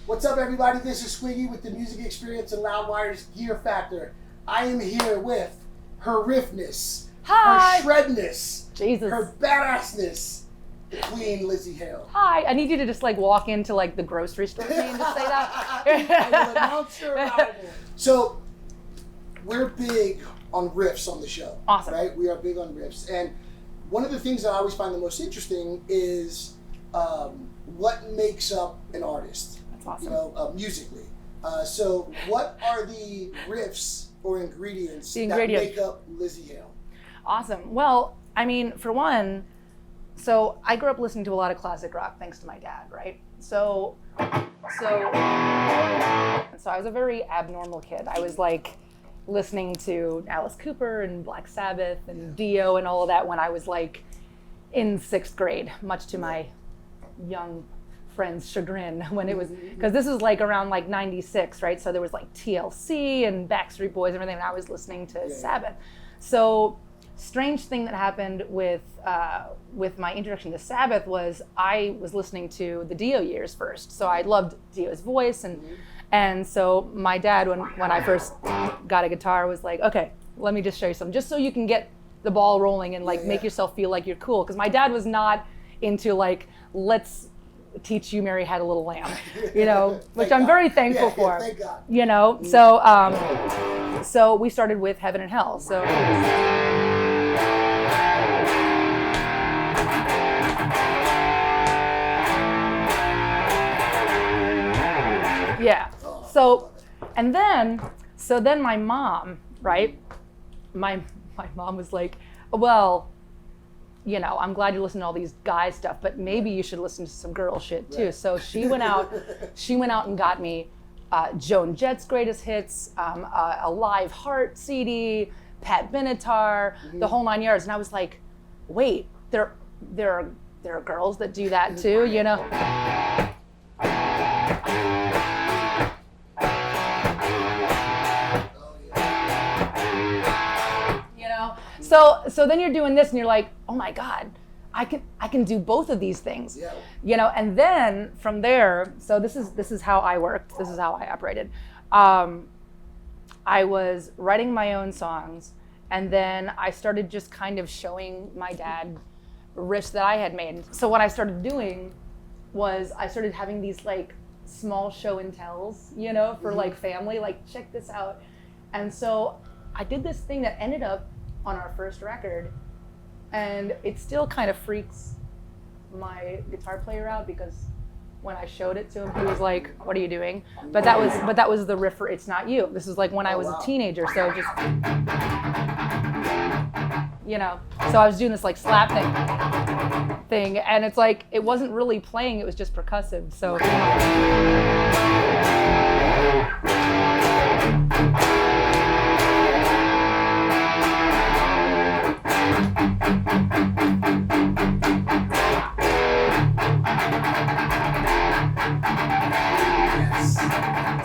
What's up, everybody? This is Squiggy with the Music Experience and Loudwire's Gear Factor. I am here with her riffness, Hi. her shredness, Jesus. her badassness, the Queen Lzzy Hale. Hi. I need you to just like walk into like the grocery store with me and just say that. I will announce your arrival. So, we're big on riffs on the show. Awesome. Right? We are big on riffs. And one of the things that I always find the most interesting is what makes up an artist. That's awesome. You know, musically. So what are the riffs or ingredients that make up Lzzy Hale? Awesome. Well, I mean, for one, so I grew up listening to a lot of classic rock thanks to my dad, right? So I was a very abnormal kid. I was like listening to Alice Cooper and Black Sabbath and Dio and all of that when I was like in 6th grade, much to my young friends' chagrin when it was, because this was like around like 96, right? So there was like TLC and Backstreet Boys and everything, and I was listening to Sabbath. So strange thing that happened with my introduction to Sabbath was I was listening to the Dio years first. So I loved Dio's voice, and so my dad, when I first got a guitar, was like, okay, let me just show you something, just so you can get the ball rolling and like make yourself feel like you're cool. Because my dad was not into like, let's teach you Mary Had a Little Lamb, you know, which I'm very thankful for. Thank God. You know, so we started with Heaven and Hell. So yeah. So then my mom, right? My mom was like, well, you know, I'm glad you listen to all these guy stuff, but maybe you should listen to some girl shit too. Right. So she went out and got me Joan Jett's greatest hits, a Live Heart CD, Pat Benatar, the whole 9 yards. And I was like, wait, there are girls that do that too, you know? So then you're doing this and you're like, oh my God, I can do both of these things. Yeah. You know, and then from there, so this is how I worked, this is how I operated. I was writing my own songs, and then I started just kind of showing my dad riffs that I had made. So what I started doing was I started having these like small show and tells, you know, for like family, like check this out. And so I did this thing that ended up on our first record, and it still kind of freaks my guitar player out because when I showed it to him, he was like, "What are you doing?" But that was the riff for "It's Not You." This is like when I was a teenager, so just, you know, so I was doing this like slap thing, and it's like it wasn't really playing; it was just percussive. So.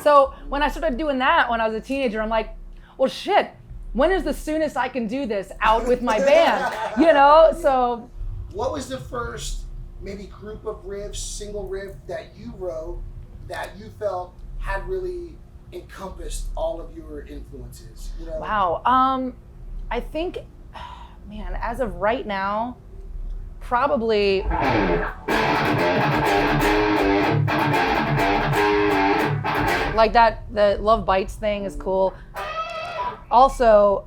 So when I started doing that when I was a teenager, I'm like, well, shit, when is the soonest I can do this out with my band? You know, so. What was the first maybe group of riffs, single riff that you wrote that you felt had really encompassed all of your influences? You know? Wow. I think, man, as of right now, probably. Like that, the Love Bites thing is cool. Also,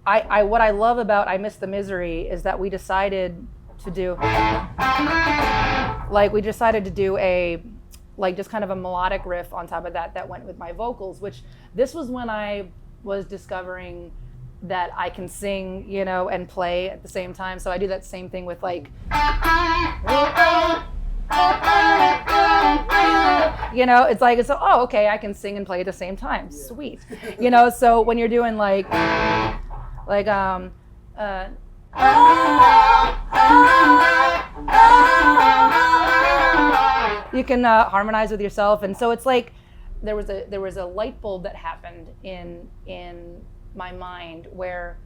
what I love about I Miss the Misery is that we decided to do a, like just kind of a melodic riff on top of that went with my vocals, which this was when I was discovering that I can sing, you know, and play at the same time. So I do that same thing with like, you know, it's like, it's, oh, okay, I can sing and play at the same time. Yeah. Sweet. You know, so when you're doing like you can harmonize with yourself. And so it's like, there was a light bulb that happened in my mind where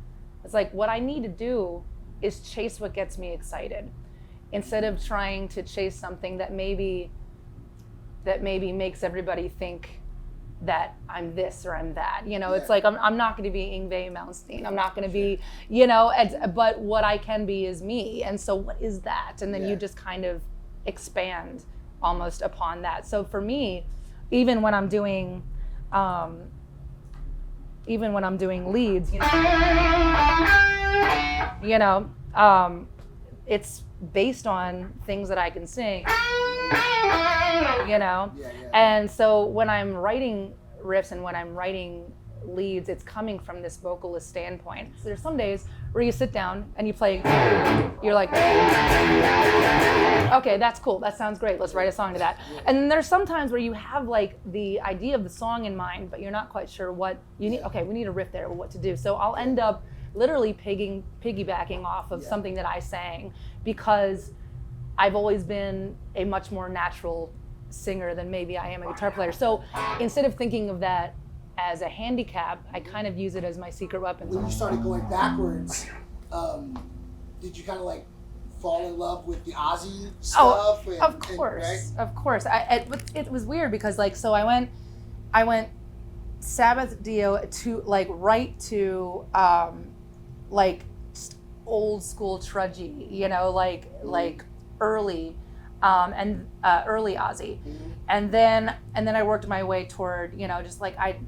it's like, what I need to do is chase what gets me excited instead of trying to chase something that maybe that maybe makes everybody think that I'm this or I'm that. You know, it's like I'm not going to be Yngwie Malmsteen. I'm not going to be, you know, but what I can be is me. And so what is that? And then you just kind of expand almost upon that. So for me, even when I'm doing leads, it's based on things that I can sing, you know? And so when I'm writing riffs and when I'm writing leads, it's coming from this vocalist standpoint. So there's some days where you sit down and you play, you're like, okay, that's cool, that sounds great, let's write a song to that. And then there's some times where you have like the idea of the song in mind, but you're not quite sure what you need. Okay, we need a riff there, or what to do. So I'll end up literally piggybacking off of something that I sang, because I've always been a much more natural singer than maybe I am a guitar player. So instead of thinking of that as a handicap, I kind of use it as my secret weapon. When you started going backwards, did you kind of like fall in love with the Ozzy stuff? Oh, of course, of course. It was weird because like, so I went Sabbath, Dio to like right to like old school trudgy, you know, like early early Ozzy, and then I worked my way toward, you know, just like I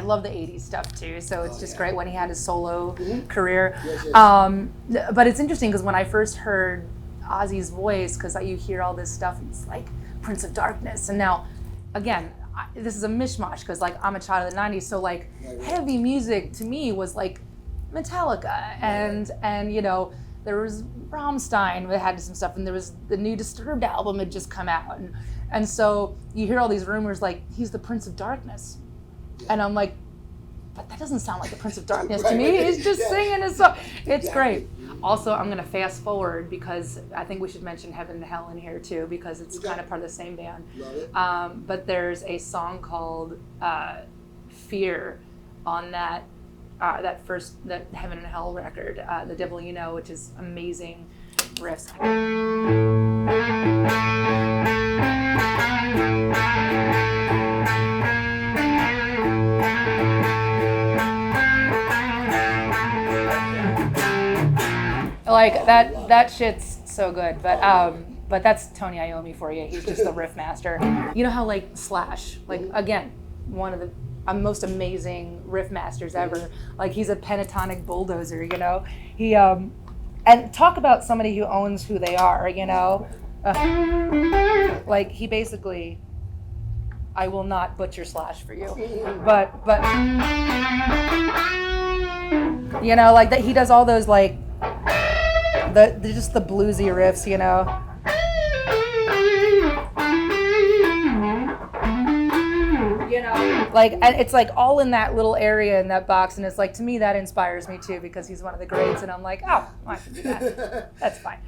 love the 80s stuff too, so it's just great when he had his solo career. But it's interesting because when I first heard Ozzy's voice, because you hear all this stuff and it's like Prince of Darkness, and now again this is a mishmash because like I'm a child of the 90s, so like heavy music to me was like Metallica and you know, there was Rammstein that had some stuff, and there was the new Disturbed album had just come out, and so you hear all these rumors like he's the Prince of Darkness, and I'm like, but that doesn't sound like the Prince of Darkness to me. He's just singing his song. It's great. Also, I'm gonna fast forward because I think we should mention Heaven and Hell in here too, because it's kind of part of the same band. Love it. But there's a song called Fear on that Heaven and Hell record, The Devil You Know, which is amazing riffs. Like that shit's so good, but that's Tony Iommi for you. He's just the riff master. You know how like Slash, like again, one of the most amazing riff masters ever. Like he's a pentatonic bulldozer, you know. He and talk about somebody who owns who they are, you know. Like he basically, I will not butcher Slash for you, but you know, like that he does all those like just the bluesy riffs, you know. You know, like, and it's like all in that little area in that box, and it's like, to me that inspires me too, because he's one of the greats, and I'm like, oh, I can do that. That's fine.